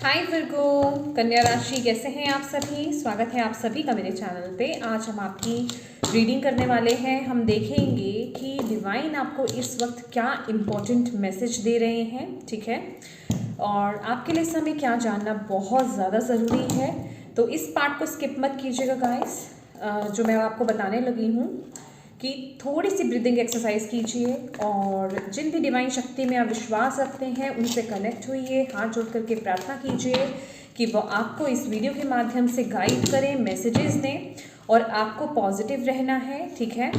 हाय Virgo कन्या राशि, कैसे हैं आप सभी। स्वागत है आप सभी का मेरे चैनल पे। आज हम आपकी रीडिंग करने वाले हैं। हम देखेंगे कि डिवाइन आपको इस वक्त क्या इम्पोर्टेंट मैसेज दे रहे हैं, ठीक है, और आपके लिए समय क्या जानना बहुत ज़्यादा ज़रूरी है। तो इस पार्ट को स्किप मत कीजिएगा गाइस। जो मैं आपको बताने लगी हूँ कि थोड़ी सी ब्रीदिंग एक्सरसाइज कीजिए और जिन भी डिवाइन शक्ति में आप विश्वास रखते हैं उनसे कनेक्ट होइए, हाथ जोड़ करके प्रार्थना कीजिए कि वो आपको इस वीडियो के माध्यम से गाइड करें, मैसेजेस दें और आपको पॉजिटिव रहना है, ठीक है,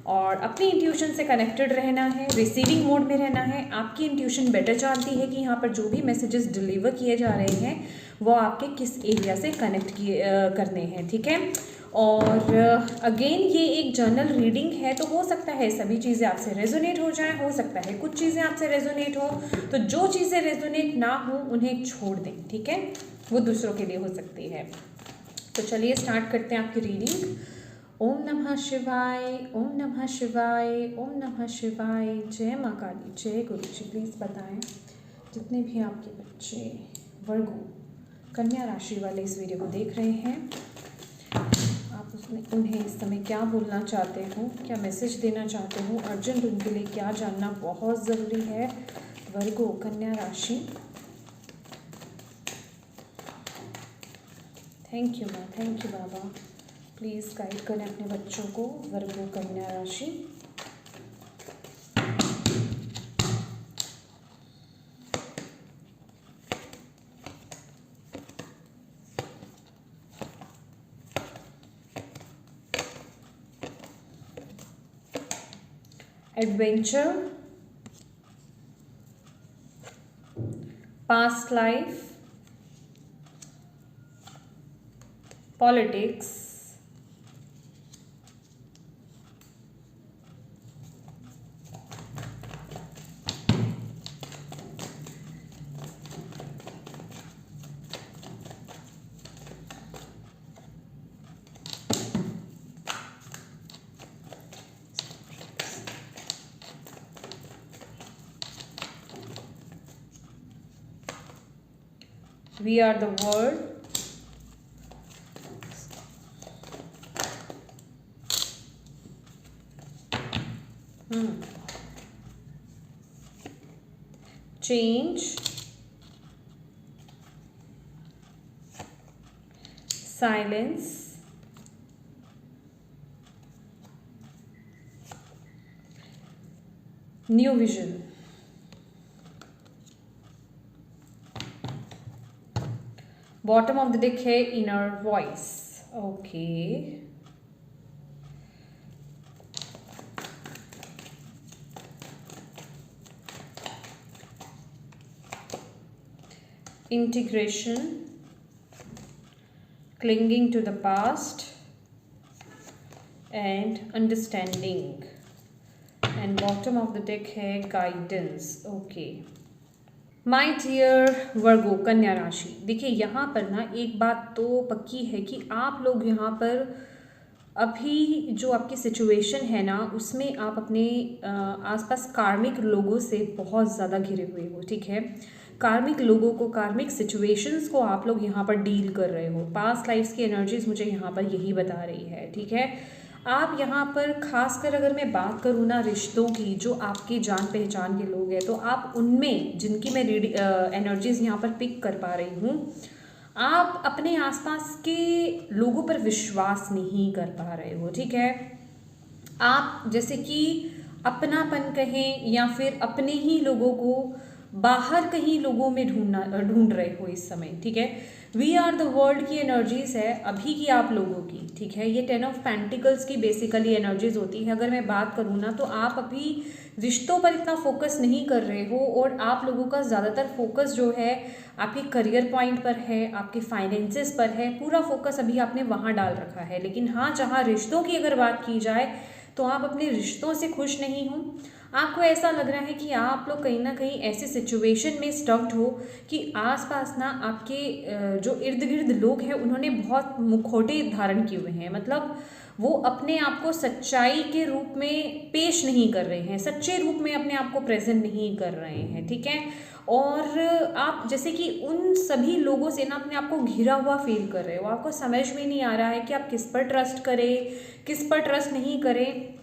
और अपनी इंट्यूशन से कनेक्टेड रहना है, रिसीविंग मोड में रहना है। आपकी इंट्यूशन बेटर जानती है कि यहाँ पर जो भी मैसेजेस डिलीवर किए जा रहे हैं वो आपके किस एरिया से कनेक्ट करने हैं, ठीक है। और अगेन ये एक जनरल रीडिंग है, तो हो सकता है सभी चीज़ें आपसे रेजोनेट हो जाएं, हो सकता है कुछ चीज़ें आपसे रेजोनेट हो, तो जो चीज़ें रेजोनेट ना हो उन्हें छोड़ दें, ठीक है, वो दूसरों के लिए हो सकती है। तो चलिए स्टार्ट करते हैं आपकी रीडिंग। ओम नमः शिवाय, ओम नमः शिवाय, ओम नमः शिवाय। जय माँ काली, जय गुरु जी। प्लीज़ बताएं जितने भी आपके बच्चे वर्गो कन्या राशि वाले इस वीडियो को देख रहे हैं, आप उन्हें इस समय क्या बोलना चाहते हो, क्या मैसेज देना चाहते हो, अर्जेंट उनके लिए क्या जानना बहुत ज़रूरी है। वर्गो कन्या राशि, थैंक यू माँ, थैंक यू बाबा। प्लीज़ गाइड करें अपने बच्चों को। वर्गो कन्या राशि, adventure, past life, politics, we are the world, change, silence, new vision, bottom of the deck है inner voice. Okay, integration, clinging to the past and understanding, and bottom of the deck है guidance. Okay my dear Virgo कन्या राशि, देखिए यहाँ पर ना एक बात तो पक्की है कि आप लोग यहाँ पर अभी जो आपकी सिचुएशन है ना उसमें आप अपने आसपास कार्मिक लोगों से बहुत ज़्यादा घिरे हुए हो, ठीक है। कार्मिक लोगों को, कार्मिक सिचुएशंस को आप लोग यहाँ पर डील कर रहे हो। पास्ट लाइफ्स की एनर्जीज मुझे यहाँ पर यही बता रही है, ठीक है। आप यहाँ पर खासकर अगर मैं बात करूँ ना रिश्तों की, जो आपकी जान पहचान के लोग हैं, तो आप उनमें जिनकी मैं एनर्जीज यहाँ पर पिक कर पा रही हूँ, आप अपने आसपास के लोगों पर विश्वास नहीं कर पा रहे हो, ठीक है। आप जैसे कि अपनापन कहें या फिर अपने ही लोगों को बाहर कहीं लोगों में ढूंढ रहे हो इस समय, ठीक है। वी आर द वर्ल्ड की एनर्जीज है अभी की आप लोगों की, ठीक है। ये 10 ऑफ पेंटिकल्स की बेसिकली एनर्जीज होती है। अगर मैं बात करूँ ना तो आप अभी रिश्तों पर इतना फोकस नहीं कर रहे हो और आप लोगों का ज़्यादातर फोकस जो है आपके करियर पॉइंट पर है, आपके फाइनेंसेस पर है। पूरा फोकस अभी आपने वहाँ डाल रखा है। लेकिन हाँ, जहाँ रिश्तों की अगर बात की जाए तो आप अपने रिश्तों से खुश नहीं हो। आपको ऐसा लग रहा है कि आप लोग कहीं ना कहीं ऐसे सिचुएशन में स्टक्ड हो कि आसपास ना आपके जो इर्द गिर्द लोग हैं उन्होंने बहुत मुखौटे धारण किए हुए हैं। मतलब वो अपने आप को सच्चाई के रूप में पेश नहीं कर रहे हैं, सच्चे रूप में अपने आप को प्रेजेंट नहीं कर रहे हैं, ठीक है। और आप जैसे कि उन सभी लोगों से ना अपने आप को घिरा हुआ फील कर रहे हो, आपको समझ में नहीं आ रहा है कि आप किस पर ट्रस्ट करें, किस पर ट्रस्ट नहीं करें।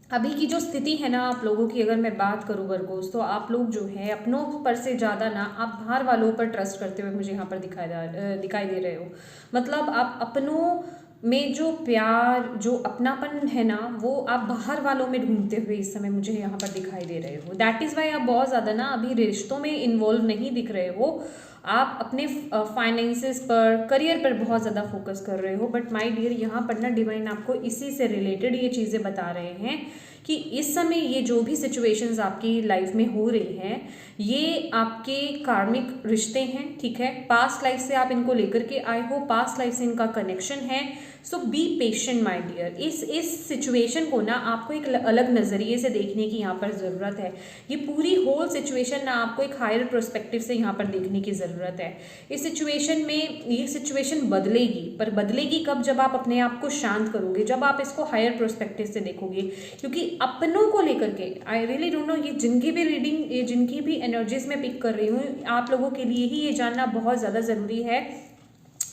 अभी की जो स्थिति है ना आप लोगों की, अगर मैं बात करूँ वर्गोस, तो आप लोग जो है अपनों पर से ज़्यादा ना आप बाहर वालों पर ट्रस्ट करते हुए मुझे यहाँ पर दिखाई दे रहे हो। मतलब आप अपनों में जो प्यार, जो अपनापन है ना, वो आप बाहर वालों में ढूंढते हुए इस समय मुझे यहाँ पर दिखाई दे रहे हो। दैट इज़ वाई आप बहुत ज़्यादा ना अभी रिश्तों में इन्वॉल्व नहीं दिख रहे हो। आप अपने फाइनेंसेस पर, करियर पर बहुत ज़्यादा फोकस कर रहे हो। बट माय डियर, यहाँ पर ना डिवाइन आपको इसी से रिलेटेड ये चीज़ें बता रहे हैं कि इस समय ये जो भी सिचुएशंस आपकी लाइफ में हो रही हैं, ये आपके कार्मिक रिश्ते हैं, ठीक है। पास्ट लाइफ से आप इनको लेकर के आए हो, पास्ट लाइफ से इनका कनेक्शन है। सो बी पेशेंट माय डियर। इस सिचुएशन को ना आपको एक अलग नज़रिए से देखने की यहाँ पर ज़रूरत है। ये पूरी होल सिचुएशन ना आपको एक हायर पर्सपेक्टिव से यहाँ पर देखने की ज़रूरत है। इस सिचुएशन में ये सिचुएशन बदलेगी, पर बदलेगी कब? जब आप अपने आप को शांत करोगे, जब आप इसको हायर पर्सपेक्टिव से देखोगे। क्योंकि अपनों को लेकर के आई रियली डोंट नो, ये जिनकी भी रीडिंग, ये जिनकी भी एनर्जीज में पिक कर रही हूँ, आप लोगों के लिए ही ये जानना बहुत ज़्यादा ज़रूरी है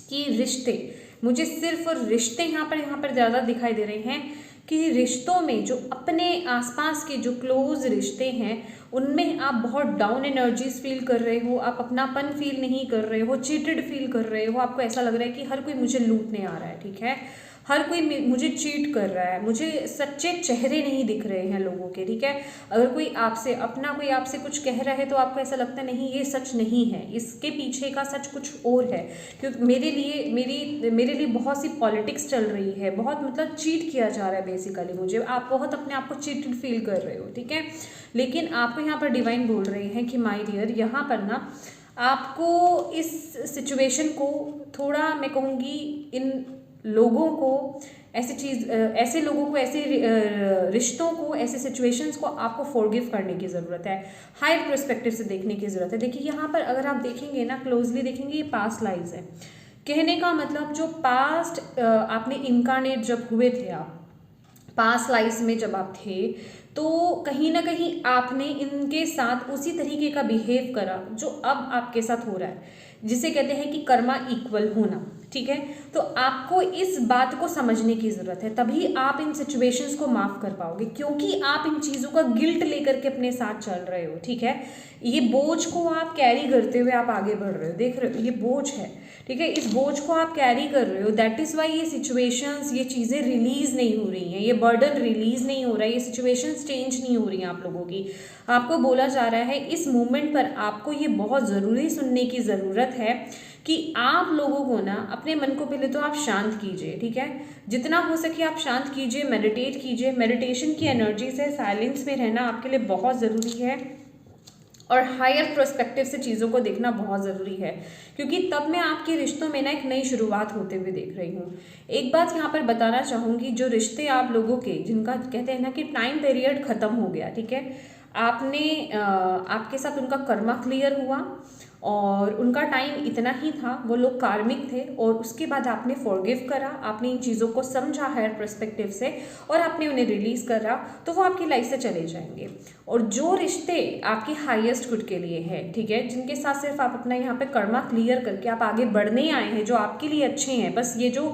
कि रिश्ते, मुझे सिर्फ रिश्ते यहाँ पर ज़्यादा दिखाई दे रहे हैं कि रिश्तों में जो अपने आसपास के जो क्लोज रिश्ते हैं, उनमें आप बहुत डाउन एनर्जीज फील कर रहे हो, आप अपनापन फील नहीं कर रहे हो, चीटेड फील कर रहे हो। आपको ऐसा लग रहा है कि हर कोई मुझे लूटने आ रहा है, ठीक है, हर कोई मुझे चीट कर रहा है, मुझे सच्चे चेहरे नहीं दिख रहे हैं लोगों के, ठीक है। अगर कोई आपसे कुछ कह रहा है तो आपको ऐसा लगता नहीं ये सच नहीं है, इसके पीछे का सच कुछ और है। क्योंकि मेरे लिए बहुत सी पॉलिटिक्स चल रही है, बहुत मतलब चीट किया जा रहा है बेसिकली मुझे। आप बहुत अपने आप को चीटेड फील कर रहे हो, ठीक है। लेकिन आपको यहाँ पर डिवाइन बोल रहे हैं कि माय डियर, यहाँ पर ना आपको इस सिचुएशन को थोड़ा, मैं कहूँगी, इन लोगों को, ऐसे लोगों को, ऐसे रिश्तों को, ऐसे सिचुएशंस को आपको फॉरगिव करने की ज़रूरत है, हायर पर्सपेक्टिव से देखने की ज़रूरत है। देखिए यहाँ पर अगर आप देखेंगे ना, क्लोजली देखेंगे, ये पास्ट लाइव्स है। कहने का मतलब जो पास्ट आपने इनकारनेट जब हुए थे, आप पास्ट लाइव्स में जब आप थे, तो कहीं ना कहीं आपने इनके साथ उसी तरीके का बिहेव करा जो अब आपके साथ हो रहा है, जिसे कहते हैं कि कर्मा इक्वल होना, ठीक है। तो आपको इस बात को समझने की ज़रूरत है, तभी आप इन सिचुएशंस को माफ़ कर पाओगे, क्योंकि आप इन चीज़ों का गिल्ट लेकर के अपने साथ चल रहे हो, ठीक है। ये बोझ को आप कैरी करते हुए आप आगे बढ़ रहे हो, देख रहे हो, ये बोझ है, ठीक है। इस बोझ को आप कैरी कर रहे हो, दैट इज़ वाई ये सिचुएशंस, ये चीज़ें रिलीज़ नहीं हो रही हैं, ये बर्डन रिलीज़ नहीं हो रहा है, ये सिचुएशंस चेंज नहीं हो रही हैं आप लोगों की। आपको बोला जा रहा है इस मोमेंट पर आपको ये बहुत ज़रूरी सुनने की ज़रूरत है कि आप लोगों को ना अपने मन को पहले तो आप शांत कीजिए, ठीक है। जितना हो सके आप शांत कीजिए, मेडिटेट कीजिए। मेडिटेशन की एनर्जी से साइलेंस में रहना आपके लिए बहुत ज़रूरी है, और हायर पर्सपेक्टिव से चीज़ों को देखना बहुत ज़रूरी है, क्योंकि तब मैं आपके रिश्तों में ना एक नई शुरुआत होते हुए देख रही हूँ। एक बात यहाँ पर बताना चाहूँगी, जो रिश्ते आप लोगों के, जिनका कहते हैं ना कि टाइम पीरियड ख़त्म हो गया, ठीक है, आपके साथ उनका कर्मा क्लियर हुआ और उनका टाइम इतना ही था, वो लोग कार्मिक थे, और उसके बाद आपने फॉरगिव करा, आपने इन चीज़ों को समझा हायर पर्सपेक्टिव से, और आपने उन्हें रिलीज़ करा, तो वो आपकी लाइफ से चले जाएंगे। और जो रिश्ते आपके हाईएस्ट गुड के लिए है, ठीक है, जिनके साथ सिर्फ आप अपना यहाँ पे कर्मा क्लियर करके आप आगे बढ़ने आए हैं, जो आपके लिए अच्छे हैं, बस ये जो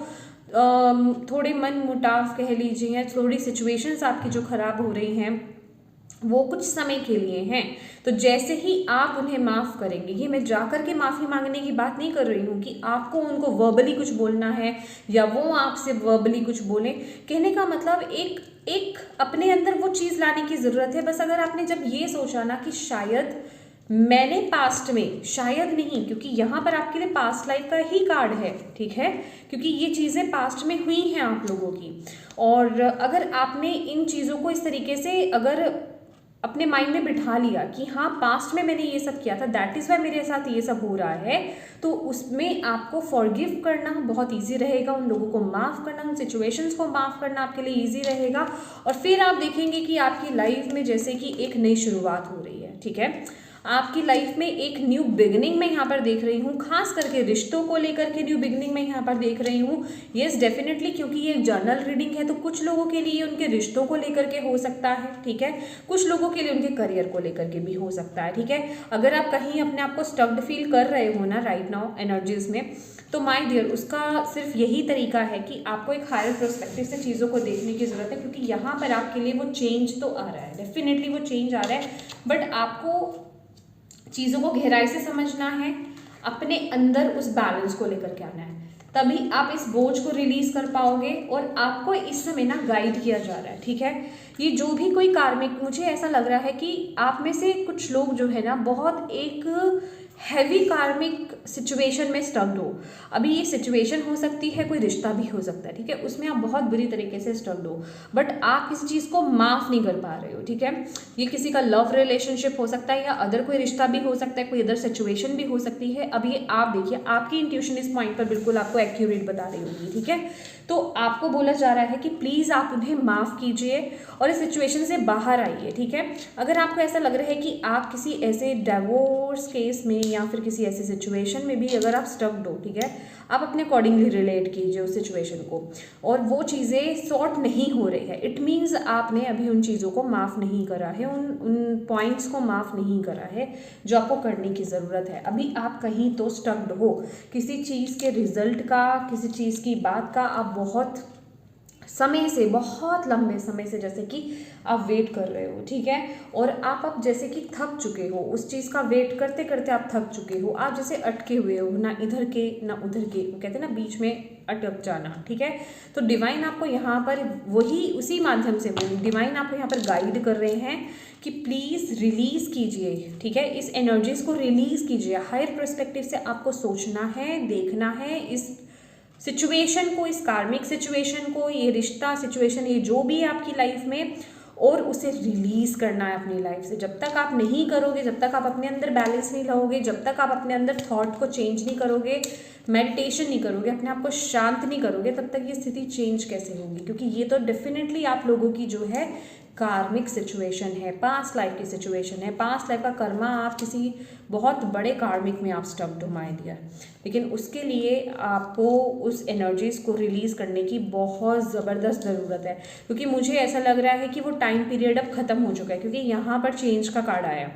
थोड़े मन मुटाव कह लीजिए, या थोड़ी सिचुएशंस आपकी जो ख़राब हो रही हैं, वो कुछ समय के लिए हैं। तो जैसे ही आप उन्हें माफ़ करेंगे, ये मैं जाकर के माफ़ी मांगने की बात नहीं कर रही हूँ कि आपको उनको वर्बली कुछ बोलना है या वो आपसे वर्बली कुछ बोले। कहने का मतलब एक अपने अंदर वो चीज़ लाने की ज़रूरत है। बस अगर आपने जब ये सोचा ना कि शायद मैंने पास्ट में, शायद नहीं, क्योंकि यहाँ पर आपके लिए पास्ट लाइफ का ही कार्ड है, ठीक है, क्योंकि ये चीज़ें पास्ट में हुई हैं आप लोगों की। और अगर आपने इन चीज़ों को इस तरीके से अगर अपने माइंड में बिठा लिया कि हाँ पास्ट में मैंने ये सब किया था, दैट इज़ वाई मेरे साथ ये सब हो रहा है, तो उसमें आपको फॉरगिव करना बहुत इजी रहेगा, उन लोगों को माफ़ करना, उन सिचुएशंस को माफ़ करना आपके लिए इजी रहेगा। और फिर आप देखेंगे कि आपकी लाइफ में जैसे कि एक नई शुरुआत हो रही है, ठीक है। आपकी लाइफ में एक न्यू बिगिनिंग मैं यहाँ पर देख रही हूँ, खास करके रिश्तों को लेकर के न्यू बिगिनिंग मैं यहाँ पर देख रही हूँ। येस डेफिनेटली, क्योंकि ये जर्नल रीडिंग है तो कुछ लोगों के लिए उनके रिश्तों को लेकर के हो सकता है, ठीक है, कुछ लोगों के लिए उनके करियर को लेकर के भी हो सकता है, ठीक है। अगर आप कहीं अपने आप को स्टक्ड फील कर रहे हो ना राइट नाउ एनर्जीज में, तो माय डियर उसका सिर्फ यही तरीका है कि आपको एक हायर पर्सपेक्टिव से चीज़ों को देखने की ज़रूरत है, क्योंकि यहाँ पर आपके लिए वो चेंज तो आ रहा है, डेफिनेटली वो चेंज आ रहा है, बट आपको चीज़ों को गहराई से समझना है, अपने अंदर उस बैलेंस को लेकर के आना है, तभी आप इस बोझ को रिलीज कर पाओगे। और आपको इस समय ना गाइड किया जा रहा है, ठीक है। ये जो भी कोई कार्मिक, मुझे ऐसा लग रहा है कि आप में से कुछ लोग जो है ना बहुत एक हैवी कार्मिक सिचुएशन में स्टक्ड हो। अभी ये सिचुएशन हो सकती है, कोई रिश्ता भी हो सकता है, ठीक है, उसमें आप बहुत बुरी तरीके से स्टक्ड हो, बट आप किसी चीज़ को माफ़ नहीं कर पा रहे हो, ठीक है। ये किसी का लव रिलेशनशिप हो सकता है या अदर कोई रिश्ता भी हो सकता है, कोई अदर सिचुएशन भी हो सकती है। अब ये आप देखिए, आपकी इंट्यूशन इस पॉइंट पर बिल्कुल आपको एक्यूरेट बता रही होगी, ठीक है। तो आपको बोला जा रहा है कि प्लीज़ आप उन्हें माफ़ कीजिए और इस सिचुएशन से बाहर आइए, ठीक है। अगर आपको ऐसा लग रहा है कि आप किसी ऐसे डिवोर्स केस में या फिर किसी ऐसे सिचुएशन में भी अगर आप स्टक्ड हो, ठीक है, आप अपने अकॉर्डिंगली रिलेट कीजिए उस सिचुएशन को, और वो चीज़ें सॉर्ट नहीं हो रही है, इट मीन्स आपने अभी उन चीज़ों को माफ़ नहीं करा है, उन पॉइंट्स को माफ़ नहीं करा है जो आपको करने की ज़रूरत है। अभी आप कहीं तो स्टक्ड हो, किसी चीज़ के रिजल्ट का, किसी चीज़ की बात का आप बहुत समय से, बहुत लंबे समय से जैसे कि आप वेट कर रहे हो, ठीक है, और आप अब जैसे कि थक चुके हो, उस चीज़ का वेट करते करते आप थक चुके हो, आप जैसे अटके हुए हो, ना इधर के ना उधर के, वो कहते हैं ना बीच में अटक जाना, ठीक है। तो डिवाइन आपको यहाँ पर वही उसी माध्यम से वो डिवाइन आपको यहाँ पर गाइड कर रहे हैं कि प्लीज़ रिलीज़ कीजिए, ठीक है, इस एनर्जीज़ को रिलीज़ कीजिए। हायर पर्सपेक्टिव से आपको सोचना है, देखना है इस सिचुएशन को, इस कार्मिक सिचुएशन को, ये रिश्ता सिचुएशन, ये जो भी है आपकी लाइफ में, और उसे रिलीज़ करना है अपनी लाइफ से। जब तक आप नहीं करोगे, जब तक आप अपने अंदर बैलेंस नहीं लाओगे, जब तक आप अपने अंदर थॉट को चेंज नहीं करोगे, मेडिटेशन नहीं करोगे, अपने आप को शांत नहीं करोगे, तब तक ये स्थिति चेंज कैसे होगी। क्योंकि ये तो डेफिनेटली आप लोगों की जो है कार्मिक सिचुएशन है, पास्ट लाइफ की सिचुएशन है, पास्ट लाइफ का कर्मा, आप किसी बहुत बड़े कार्मिक में आप स्टक्ड हो माय डियर। लेकिन उसके लिए आपको उस एनर्जीज़ को रिलीज़ करने की बहुत ज़बरदस्त ज़रूरत है, क्योंकि मुझे ऐसा लग रहा है कि वो टाइम पीरियड अब ख़त्म हो चुका है, क्योंकि यहाँ पर चेंज का कार्ड आया।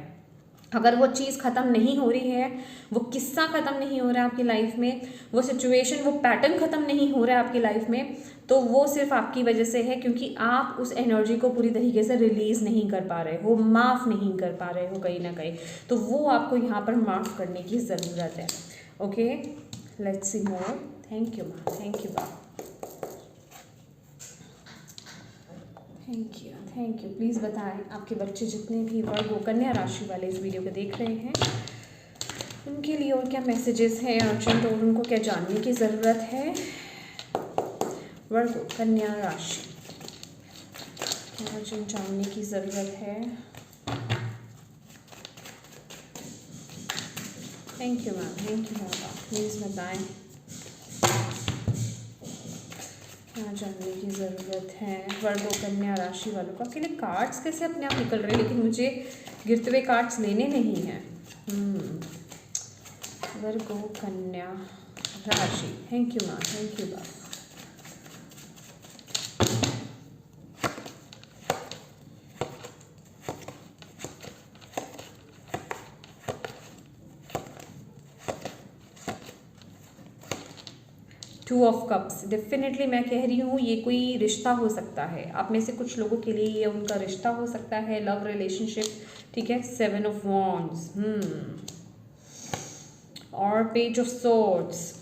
अगर वो चीज़ ख़त्म नहीं हो रही है, वो किस्सा ख़त्म नहीं हो रहा है आपकी लाइफ में, वो सिचुएशन, वो पैटर्न ख़त्म नहीं हो रहा है आपकी लाइफ में, तो वो सिर्फ आपकी वजह से है, क्योंकि आप उस एनर्जी को पूरी तरीके से रिलीज़ नहीं कर पा रहे हो, माफ़ नहीं कर पा रहे हो कहीं ना कहीं। तो वो आपको यहाँ पर माफ़ करने की ज़रूरत है। Okay, let's see more. Thank you ma'am, thank you ma'am, thank you. Please बताएं आपके बच्चे जितने भी वर्ग कन्या राशि वाले इस वीडियो को देख रहे हैं, उनके लिए और क्या मैसेजेस हैं अर्जेंट, और उनको क्या जानने की ज़रूरत है। वर्ग कन्या राशि, क्या अर्जेंट जानने की ज़रूरत है। Thank you ma'am, thank you ma'am, please बताएं क्या जानने की ज़रूरत है। वर्गो कन्या राशि वालों को आपके लिए कार्ड्स कैसे अपने आप निकल रहे हैं, लेकिन मुझे गिरते हुए कार्ड्स लेने नहीं हैं। वर्गो कन्या राशि, thank you ma'am, thank you ma'am. Two of cups, definitely मैं कह रही हूँ ये कोई रिश्ता हो सकता है, आप में से कुछ लोगों के लिए ये उनका रिश्ता हो सकता है, लव रिलेशनशिप, ठीक है। 7 ऑफ वॉन्ड्स, और page of swords,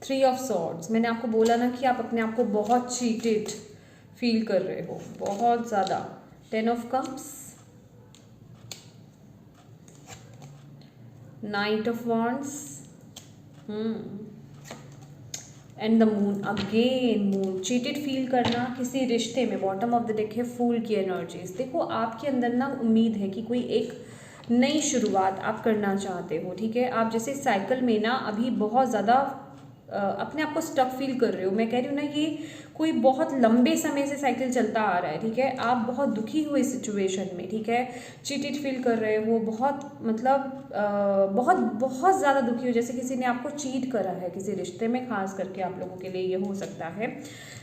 3 of swords. मैंने आपको बोला ना कि आप अपने आप को बहुत चीटेड फील कर रहे हो, बहुत ज़्यादा। 10 of cups, night of wands, and the moon. Again moon, cheated feel करना किसी रिश्ते में। बॉटम ऑफ द डेक है फूल की एनर्जीज। देखो आपके अंदर ना उम्मीद है कि कोई एक नई शुरुआत आप करना चाहते हो, ठीक है। आप जैसे साइकिल में ना अभी बहुत ज़्यादा अपने आप को स्टक फील कर रहे हो, मैं कह रही हूँ ना ये कोई बहुत लंबे समय से साइकिल चलता आ रहा है, ठीक है, आप बहुत दुखी हो इस सिचुएशन में, ठीक है, चीटेड फील कर रहे हो, बहुत मतलब बहुत बहुत ज़्यादा दुखी हो, जैसे किसी ने आपको चीट करा है किसी रिश्ते में, खास करके आप लोगों के लिए ये हो सकता है,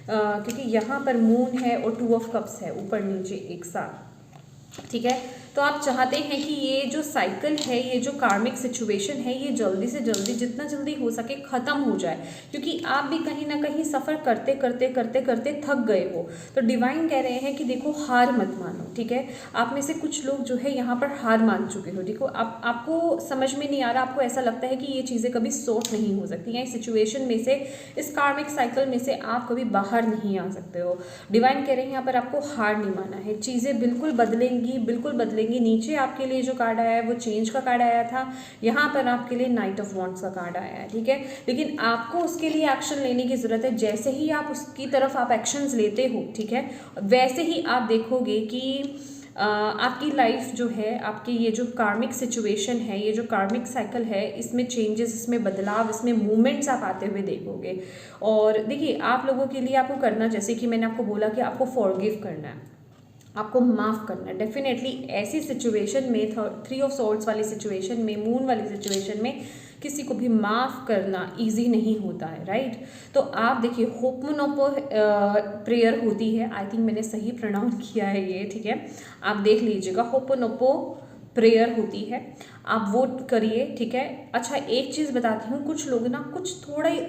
क्योंकि यहाँ पर मून है और 2 ऑफ कप्स है ऊपर नीचे एक साथ, ठीक है। तो आप चाहते हैं कि ये जो साइकिल है, ये जो कार्मिक सिचुएशन है, ये जल्दी से जल्दी जितना जल्दी हो सके ख़त्म हो जाए, क्योंकि आप भी कहीं ना कहीं सफ़र करते करते करते करते थक गए हो। तो डिवाइन कह रहे हैं कि देखो हार मत मानो, ठीक है। आप में से कुछ लोग जो है यहाँ पर हार मान चुके हो, देखो आपको समझ में नहीं आ रहा, आपको ऐसा लगता है कि ये चीज़ें कभी सॉर्ट नहीं हो सकती हैं, इस सिचुएशन में से, इस कार्मिक साइकिल में से आप कभी बाहर नहीं आ सकते हो। डिवाइन कह रहे हैं यहाँ पर आपको हार नहीं माना है, चीज़ें बिल्कुल बदलेंगी, बिल्कुल बदलेंगी। नीचे आपके लिए जो कार्ड आया है वो चेंज का कार्ड आया था, यहाँ पर आपके लिए नाइट ऑफ वॉन्ड्स का कार्ड आया है, ठीक है। लेकिन आपको उसके लिए एक्शन लेने की ज़रूरत है, जैसे ही आप उसकी तरफ आप एक्शंस लेते हो, ठीक है, वैसे ही आप देखोगे कि आपकी लाइफ जो है, आपकी ये जो कार्मिक सिचुएशन है, ये जो कार्मिक साइकिल है, इसमें चेंजेस, इसमें बदलाव, इसमें मूवमेंट्स आप आते हुए देखोगे। और देखिए आप लोगों के लिए आपको करना, जैसे कि मैंने आपको बोला कि आपको फॉरगिव करना है, आपको माफ़ करना है। डेफिनेटली ऐसी सिचुएशन में, 3 ऑफ सॉर्ड्स वाली सिचुएशन में, मून वाली सिचुएशन में किसी को भी माफ़ करना इजी नहीं होता है, राइट। तो आप देखिए होपोनोपो प्रेयर होती है, आई थिंक मैंने सही प्रोनाउंस किया है ये, ठीक है, आप देख लीजिएगा, होपोनोपो प्रेयर होती है, आप वो करिए, ठीक है। अच्छा एक चीज़ बताती हूँ, कुछ लोग ना कुछ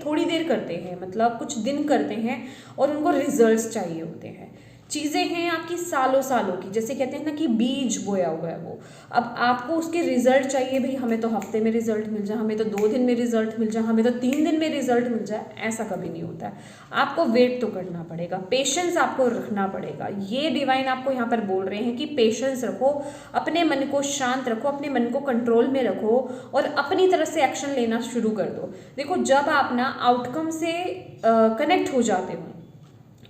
थोड़ी देर करते हैं, मतलब कुछ दिन करते हैं और उनको रिजल्ट्स चाहिए होते हैं, चीज़ें हैं आपकी सालों सालों की, जैसे कहते हैं ना कि बीज बोया हुआ है वो, अब आपको उसके रिजल्ट चाहिए, भाई हमें तो हफ्ते में रिजल्ट मिल जाए, हमें तो 2 दिन में रिजल्ट मिल जाए, हमें तो 3 दिन में रिजल्ट मिल जाए, ऐसा कभी नहीं होता है। आपको वेट तो करना पड़ेगा, पेशेंस आपको रखना पड़ेगा। ये डिवाइन आपको यहाँ पर बोल रहे हैं कि पेशेंस रखो, अपने मन को शांत रखो, अपने मन को कंट्रोल में रखो और अपनी तरफ से एक्शन लेना शुरू कर दो। देखो जब आप ना आउटकम से कनेक्ट हो जाते हो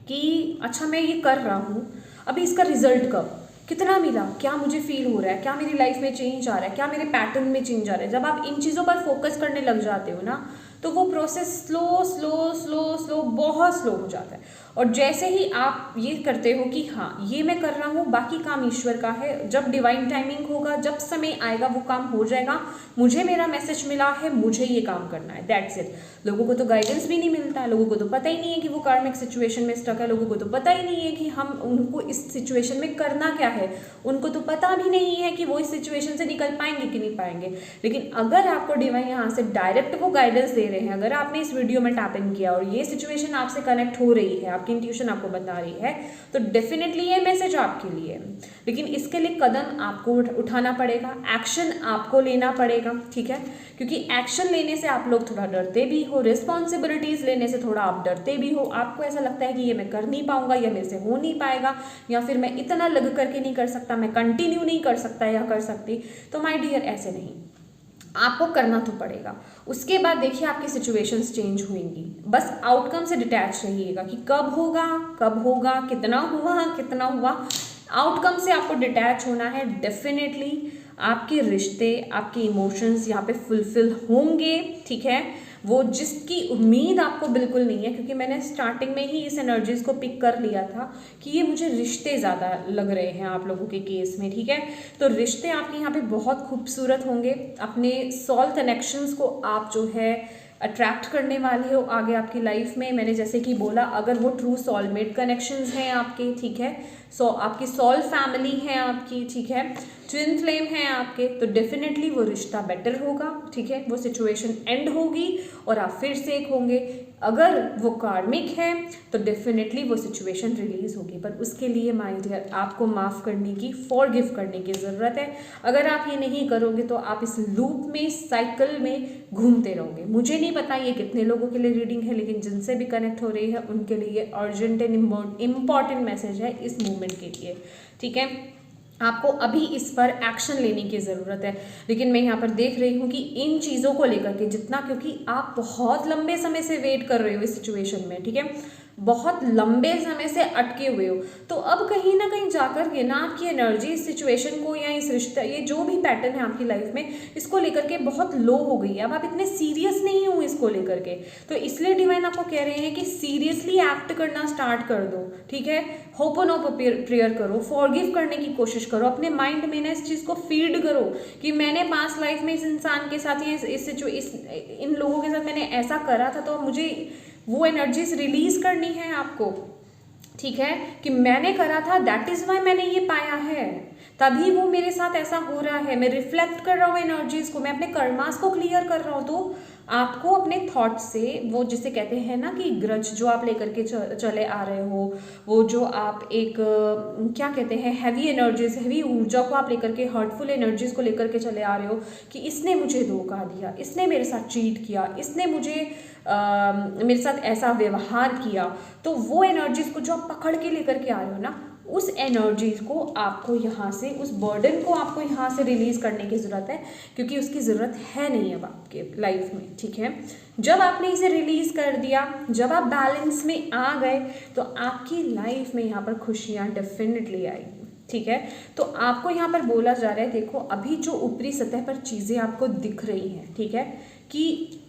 कि अच्छा मैं ये कर रहा हूँ, अभी इसका रिजल्ट कब, कितना मिला, क्या मुझे फील हो रहा है, क्या मेरी लाइफ में चेंज आ रहा है, क्या मेरे पैटर्न में चेंज आ रहा है, जब आप इन चीज़ों पर फोकस करने लग जाते हो ना, तो वो process slow slow slow slow बहुत स्लो हो जाता है। और जैसे ही आप ये करते हो कि हाँ ये मैं कर रहा हूँ, बाकी काम ईश्वर का है, जब डिवाइन टाइमिंग होगा, जब समय आएगा वो काम हो जाएगा, मुझे मेरा मैसेज मिला है, मुझे ये काम करना है, दैट्स इट। लोगों को तो गाइडेंस भी नहीं मिलता है, लोगों को तो पता ही नहीं है कि वो कार्मिक सिचुएशन में स्टक है, लोगों को तो पता ही नहीं है कि हम उनको इस सिचुएशन में करना क्या है, उनको तो पता भी नहीं है कि वो इस सिचुएशन से निकल पाएंगे कि नहीं पाएंगे। लेकिन अगर आपको डिवाइन यहाँ से डायरेक्ट वो गाइडेंस दे रहे हैं, अगर आपने इस वीडियो में टैप इन किया और ये सिचुएशन आपसे कनेक्ट हो रही है, आपकी इंट्यूशन आपको बता रही है, तो डेफिनेटली ये मैसेज आपके लिए है। लेकिन इसके लिए कदम आपको उठाना पड़ेगा, एक्शन आपको लेना पड़ेगा, ठीक है, क्योंकि एक्शन लेने से आप लोग थोड़ा डरते भी हो, रिस्पॉन्सिबिलिटीज लेने से थोड़ा आप डरते भी हो, आपको ऐसा लगता है कि ये मैं कर नहीं पाऊंगा, या मेरे से हो नहीं पाएगा, या फिर मैं इतना लग करके नहीं कर सकता, मैं कंटिन्यू नहीं कर सकता या कर सकती। तो माय डियर ऐसे नहीं, आपको करना तो पड़ेगा। उसके बाद देखिए आपकी सिचुएशंस चेंज होंगी, बस आउटकम से डिटैच रहिएगा कि कब होगा, कितना हुआ, आउटकम से आपको डिटैच होना है। डेफिनेटली आपके रिश्ते, आपके इमोशंस यहाँ पे फुलफिल होंगे, ठीक है, वो जिसकी उम्मीद आपको बिल्कुल नहीं है, क्योंकि मैंने स्टार्टिंग में ही इस एनर्जीज को पिक कर लिया था कि ये मुझे रिश्ते ज़्यादा लग रहे हैं आप लोगों के केस में, ठीक है। तो रिश्ते आपके यहाँ पे बहुत खूबसूरत होंगे, अपने सोल कनेक्शंस को आप जो है अट्रैक्ट करने वाले हो आगे आपकी लाइफ में। मैंने जैसे कि बोला, अगर वो ट्रू सोलमेट कनेक्शंस हैं आपके, ठीक है, आपकी सोल फैमिली है आपकी, ठीक है, ट्विन फ्लेम है आपके, तो डेफिनेटली वो रिश्ता बेटर होगा, ठीक है, वो सिचुएशन एंड होगी और आप फिर से एक होंगे। अगर वो कार्मिक है तो डेफिनेटली वो सिचुएशन रिलीज होगी, पर उसके लिए माय डियर आपको माफ़ करने की, फॉरगिव करने की ज़रूरत है। अगर आप ये नहीं करोगे तो आप इस लूप में, साइकिल में घूमते रहोगे। मुझे नहीं पता ये कितने लोगों के लिए रीडिंग है, लेकिन जिनसे भी कनेक्ट हो रही है उनके लिए अर्जेंट एंड इम्पॉर्टेंट मैसेज है इस मूवमेंट के लिए, ठीक है। आपको अभी इस पर एक्शन लेने की ज़रूरत है। लेकिन मैं यहाँ पर देख रही हूँ कि इन चीज़ों को लेकर के जितना, क्योंकि आप बहुत लंबे समय से वेट कर रहे हो इस सिचुएशन में, ठीक है, बहुत लंबे समय से अटके हुए हो, तो अब कहीं ना कहीं जाकर के ना आपकी एनर्जी इस सिचुएशन को या इस रिश्ता, ये जो भी पैटर्न है आपकी लाइफ में, इसको लेकर के बहुत लो हो गई है। अब आप इतने सीरियस नहीं हो इसको लेकर के, तो इसलिए डिवाइन आपको कह रहे हैं कि सीरियसली एक्ट करना स्टार्ट कर दो, ठीक है। होपोनोपो प्रेयर करो, फॉरगिव करने की कोशिश करो, अपने माइंड में ना इस चीज़ को फीड करो कि मैंने पास्ट लाइफ में इस इंसान के साथ या इन लोगों के साथ मैंने ऐसा करा था, तो मुझे वो एनर्जीज रिलीज करनी है आपको, ठीक है, कि मैंने करा था, दैट इज वाई मैंने ये पाया है, तभी वो मेरे साथ ऐसा हो रहा है। मैं रिफ्लेक्ट कर रहा हूँ एनर्जीज को, मैं अपने कर्मास को क्लियर कर रहा हूँ। तो आपको अपने थॉट से, वो जिसे कहते हैं ना कि ग्रज जो आप लेकर के चले आ रहे हो, वो जो आप एक क्या कहते हैं, हैवी एनर्जीज, हैवी ऊर्जा को आप लेकर के, हर्टफुल एनर्जीज को लेकर के चले आ रहे हो कि इसने मुझे धोखा दिया, इसने मेरे साथ चीट किया, इसने मुझे मेरे साथ ऐसा व्यवहार किया, तो वो एनर्जीज को जो आप पकड़ के लेकर के आ रहे हो ना, उस एनर्जीज को आपको यहाँ से, उस बर्डन को आपको यहाँ से रिलीज करने की ज़रूरत है, क्योंकि उसकी ज़रूरत है नहीं अब आपके लाइफ में, ठीक है। जब आपने इसे रिलीज कर दिया, जब आप बैलेंस में आ गए, तो आपकी लाइफ में यहाँ पर खुशियाँ डेफिनेटली आएगी, ठीक है। तो आपको यहाँ पर बोला जा रहा है, देखो अभी जो ऊपरी सतह पर चीज़ें आपको दिख रही हैं, ठीक है, कि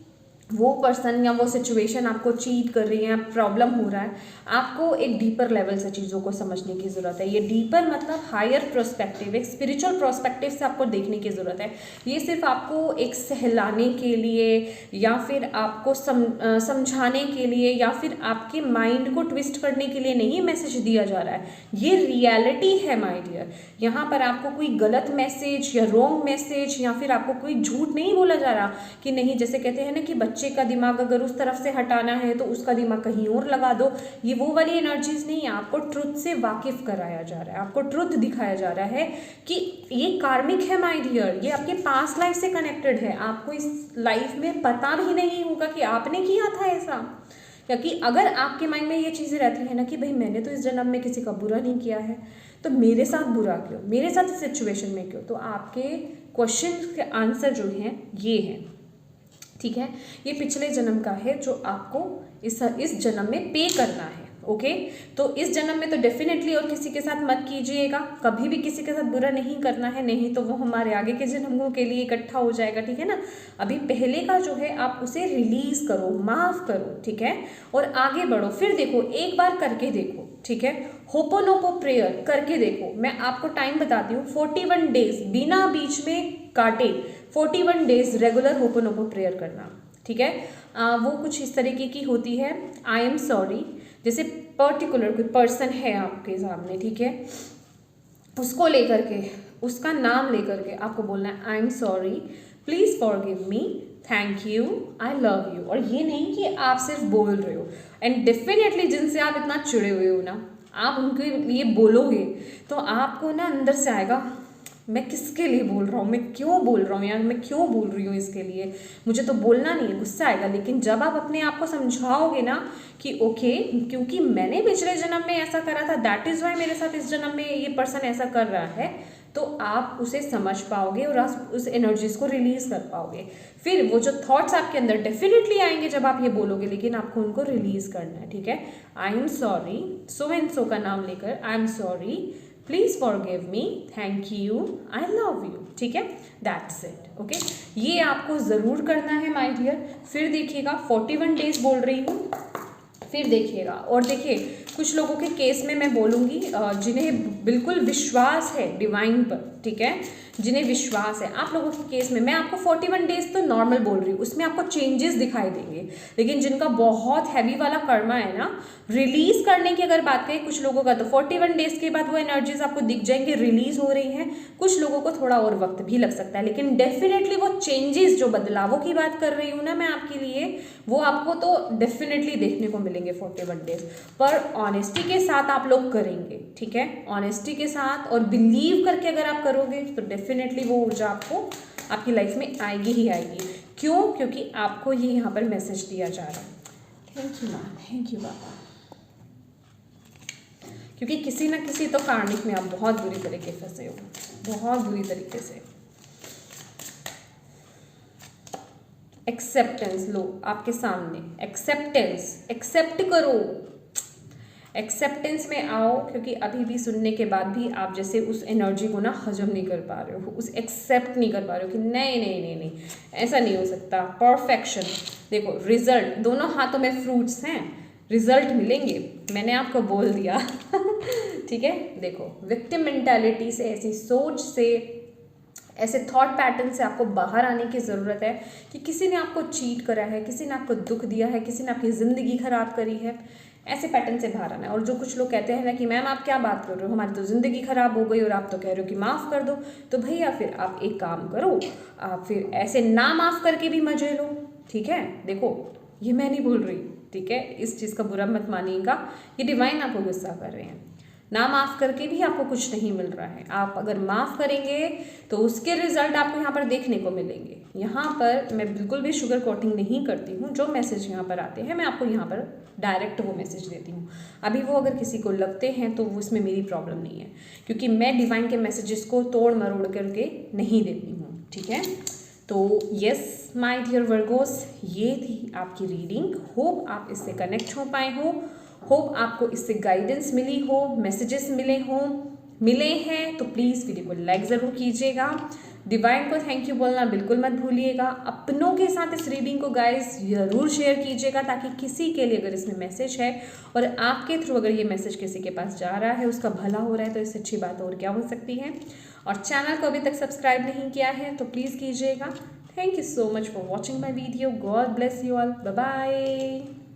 वो पर्सन या वो सिचुएशन आपको चीट कर रही है, प्रॉब्लम हो रहा है, आपको एक डीपर लेवल से चीज़ों को समझने की ज़रूरत है। ये डीपर मतलब हायर प्रोस्पेक्टिव, एक स्पिरिचुअल प्रोस्पेक्टिव से आपको देखने की ज़रूरत है। ये सिर्फ आपको एक सहलाने के लिए या फिर आपको समझाने के लिए या फिर आपके माइंड को ट्विस्ट करने के लिए नहीं मैसेज दिया जा रहा है, ये रियलिटी है माय डियर। यहाँ पर आपको कोई गलत मैसेज या रॉन्ग मैसेज या फिर आपको कोई झूठ नहीं बोला जा रहा कि नहीं, जैसे कहते हैं ना कि बच्चे का दिमाग अगर उस तरफ से हटाना है तो उसका दिमाग कहीं और लगा दो, ये वो वाली एनर्जीज नहीं है। आपको ट्रुथ से वाकिफ कराया जा रहा है, आपको ट्रुथ दिखाया जा रहा है कि ये कार्मिक है माय डियर, ये आपके पास्ट लाइफ से कनेक्टेड है। आपको इस लाइफ में पता भी नहीं होगा कि आपने किया था ऐसा, क्योंकि अगर आपके माइंड में ये चीज़ें रहती हैं ना कि भाई मैंने तो इस जन्म में किसी का बुरा नहीं किया है, तो मेरे साथ बुरा क्यों, मेरे साथ इस सिचुएशन में क्यों, तो आपके क्वेश्चन के आंसर जो हैं ये हैं, ठीक है। ये पिछले जन्म का है जो आपको इस जन्म में पे करना है, ओके। तो इस जन्म में तो डेफिनेटली और किसी के साथ मत कीजिएगा, कभी भी किसी के साथ बुरा नहीं करना है, नहीं तो वो हमारे आगे के जन्मों के लिए इकट्ठा हो जाएगा, ठीक है ना। अभी पहले का जो है आप उसे रिलीज करो, माफ करो, ठीक है, और आगे बढ़ो। फिर देखो, एक बार करके देखो, ठीक है, होपोनोपो प्रेयर करके देखो। मैं आपको टाइम बताती हूँ, 41 डेज बिना बीच में काटे, 41 डेज रेगुलर होपोनोपो प्रेयर करना, ठीक है। वो कुछ इस तरीके की होती है, आई एम सॉरी, जैसे पर्टिकुलर कोई पर्सन है आपके सामने, ठीक है, उसको लेकर के, उसका नाम लेकर के आपको बोलना है I am sorry, please forgive me, thank you, I love you. और ये नहीं कि आप सिर्फ बोल रहे हो, एंड डेफिनेटली जिनसे आप इतना चिड़े हुए हो ना, आप उनके लिए बोलोगे तो आपको ना अंदर से आएगा, मैं किसके लिए बोल रहा हूँ, मैं क्यों बोल रहा हूँ यार, मैं क्यों बोल रही हूँ इसके लिए, मुझे तो बोलना नहीं है, गुस्सा आएगा। लेकिन जब आप अपने आप को समझाओगे ना कि ओके, क्योंकि मैंने पिछले जन्म में ऐसा करा था, दैट इज़ वाई मेरे साथ इस जन्म में ये पर्सन ऐसा कर रहा है, तो आप उसे समझ पाओगे और आप उस एनर्जीज को रिलीज कर पाओगे। फिर वो जो थॉट्स आपके अंदर डेफिनेटली आएंगे जब आप ये बोलोगे, लेकिन आपको उनको रिलीज करना है, ठीक है। I am sorry, so and so का नाम लेकर, I am sorry, please forgive me, thank you, I love you, ठीक है, दैट्स इट, ओके। ये आपको ज़रूर करना है माय डियर। फिर देखिएगा, 41 डेज बोल रही हूँ, फिर देखिएगा। और देखिए, कुछ लोगों के केस में मैं बोलूँगी जिन्हें बिल्कुल विश्वास है डिवाइन पर, ठीक है, जिन्हें विश्वास है। आप लोगों के केस में मैं आपको 41 डेज तो नॉर्मल बोल रही हूँ, उसमें आपको चेंजेस दिखाई देंगे। लेकिन जिनका बहुत हैवी वाला कर्मा है ना, रिलीज करने की अगर बात करें कुछ लोगों का, तो 41 डेज के बाद वो एनर्जीज आपको दिख जाएंगे, रिलीज हो रही हैं। कुछ लोगों को थोड़ा और वक्त भी लग सकता है, लेकिन डेफिनेटली वो चेंजेस, जो बदलावों की बात कर रही हूँ ना मैं आपके लिए, वो आपको तो डेफिनेटली देखने को मिलेंगे 41 डेज। पर ऑनेस्टी के साथ आप लोग करेंगे, ठीक है, ऑनेस्टी के साथ और बिलीव करके अगर आप करोगे तो डेफिनेटली वो ऊर्जा आपको आपकी लाइफ में आएगी ही आएगी। क्यों? क्योंकि आपको ये यहाँ पर मैसेज दिया जा रहा है। Thank you ma'am, thank you बाबा। क्योंकि किसी ना किसी तो कार्मिक में आप बहुत बुरी तरीके से फंसे हो, बहुत बुरी तरीके से। एक्सेप्टेंस लो आपके सामने, एक्सेप्टेंस, एक्सेप्ट करो, एक्सेप्टेंस में आओ, क्योंकि अभी भी सुनने के बाद भी आप जैसे उस एनर्जी को ना हजम नहीं कर पा रहे हो, उस एक्सेप्ट नहीं कर पा रहे हो कि नहीं नहीं नहीं नहीं ऐसा नहीं हो सकता। परफेक्शन, देखो रिजल्ट, दोनों हाथों में फ्रूट्स हैं, रिजल्ट मिलेंगे, मैंने आपको बोल दिया। ठीक है, देखो विक्टिम मेंटालिटी से, ऐसी सोच से, ऐसे थॉट पैटर्न से आपको बाहर आने की ज़रूरत है कि किसी ने आपको चीट करा है, किसी ने आपको दुख दिया है, किसी ने आपकी ज़िंदगी ख़राब करी है, ऐसे पैटर्न से बाहर आना है। और जो कुछ लोग कहते हैं ना कि मैम आप क्या बात कर रहे हो, हमारी तो ज़िंदगी ख़राब हो गई और आप तो कह रहे हो कि माफ़ कर दो, तो भैया फिर आप एक काम करो, आप फिर ऐसे ना माफ़ करके भी मजे लो। ठीक है, देखो ये मैं नहीं बोल रही, ठीक है, इस चीज़ का बुरा मत मानिएगा, ये डिवाइन आपको गुस्सा कर रहे हैं। ना माफ़ करके भी आपको कुछ नहीं मिल रहा है, आप अगर माफ़ करेंगे तो उसके रिजल्ट आपको यहाँ पर देखने को मिलेंगे। यहाँ पर मैं बिल्कुल भी शुगर कोटिंग नहीं करती हूँ, जो मैसेज यहाँ पर आते हैं मैं आपको यहाँ पर डायरेक्ट वो मैसेज देती हूँ। अभी वो अगर किसी को लगते हैं तो वो उसमें मेरी प्रॉब्लम नहीं है, क्योंकि मैं डिवाइन के मैसेजेस को तोड़ मरोड़ करके नहीं देती हूँ। ठीक है, तो यस माय डियर वर्गोस, ये थी आपकी रीडिंग। होप आप इससे कनेक्ट हो पाए हो, होप आपको इससे गाइडेंस मिली हो, मैसेजेस मिले हैं तो प्लीज़ वीडियो को लाइक ज़रूर कीजिएगा। डिवाइन को थैंक यू बोलना बिल्कुल मत भूलिएगा। अपनों के साथ इस रीडिंग को गाइस ज़रूर शेयर कीजिएगा, ताकि किसी के लिए अगर इसमें मैसेज है और आपके थ्रू अगर ये मैसेज किसी के पास जा रहा है, उसका भला हो रहा है, तो इससे अच्छी बात और क्या हो सकती है। और चैनल को अभी तक सब्सक्राइब नहीं किया है तो प्लीज़ कीजिएगा। Thank you so much for watching my video. God bless you all, bye bye.